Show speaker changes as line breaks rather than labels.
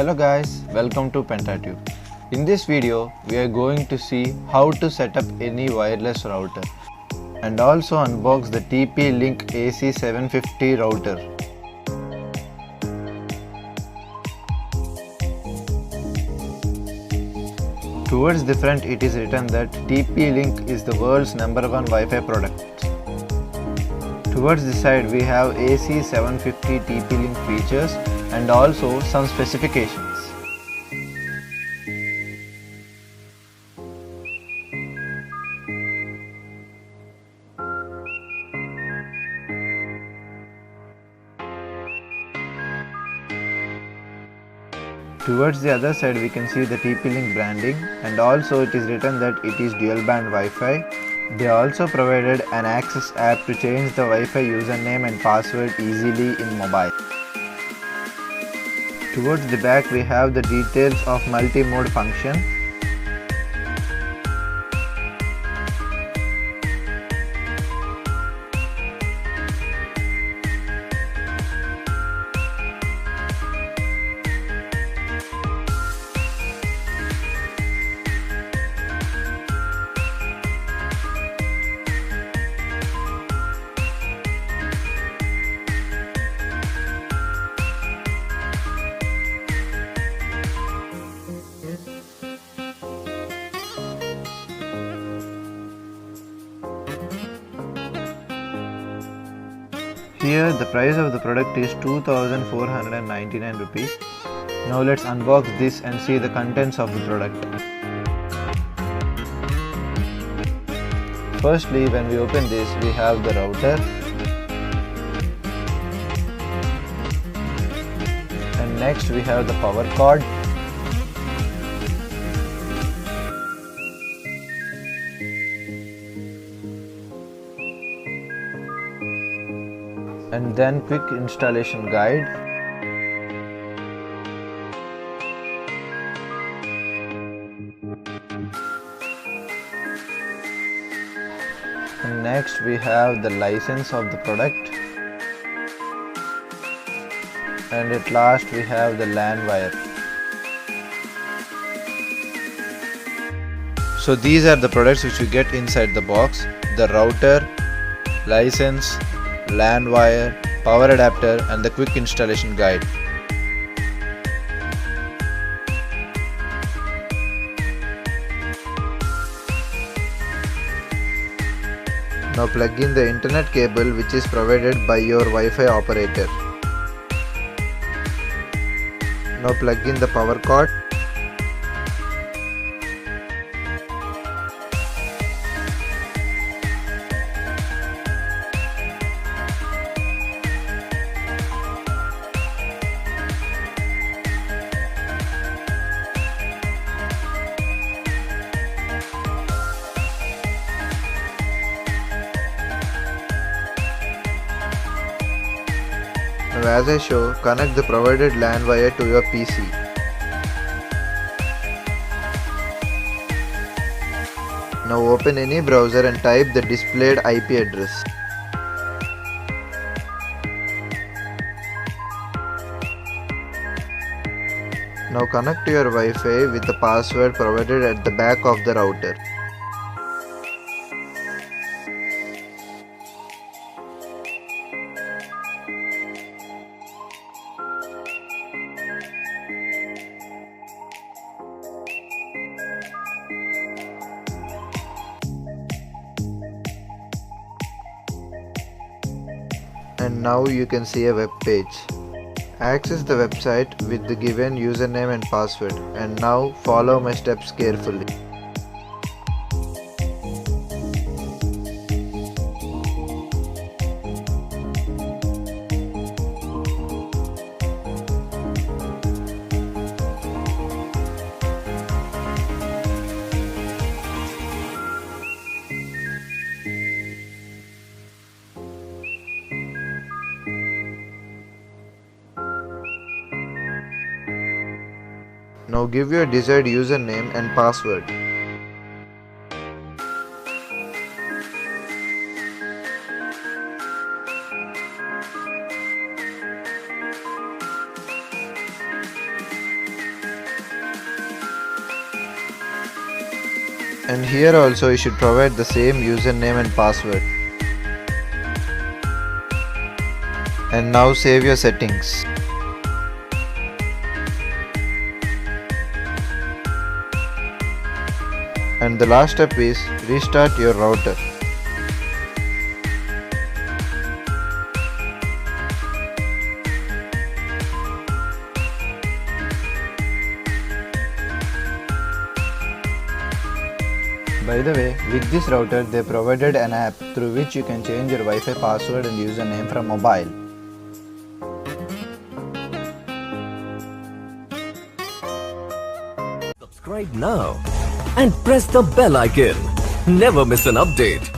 Hello guys, welcome to PENTA TUBE. In this video, we are going to see how to set up any wireless router and also unbox the Link AC750 router. Towards the front it is written that Link is the world's #1 Wi-Fi product. Towards the side we have AC750 Link features and also some specifications. Towards the other side we can see the Link branding, and also it is written that it is dual band Wi-Fi. They also provided an access app to change the Wi-Fi username and password easily in mobile. Towards the back we have the details of multi-mode function. Here the price of the product is 2499 rupees. Now let's unbox this and see the contents of the product. Firstly, when we open this, we have the router, and next we have the power cord, and then quick installation guide, and next we have the license of the product, and at last we have the LAN wire. So these are the products which we get inside the box: the router, license, LAN wire, power adapter, and the quick installation guide. Now plug in the internet cable which is provided by your Wi-Fi operator. Now plug in the power cord. Now as I show, connect the provided LAN wire to your PC. Now open any browser and type the displayed IP address. Now connect to your Wi-Fi with the password provided at the back of the router. And now you can see a web page. Access the website with the given username and password, and now follow my steps carefully. Now give your desired username and password. And here also you should provide the same username and password. And now save your settings. And the last step is restart your router. By the way, with this router they provided an app through which you can change your Wi-Fi password and username from mobile.
Subscribe now and press the bell icon. Never miss an update.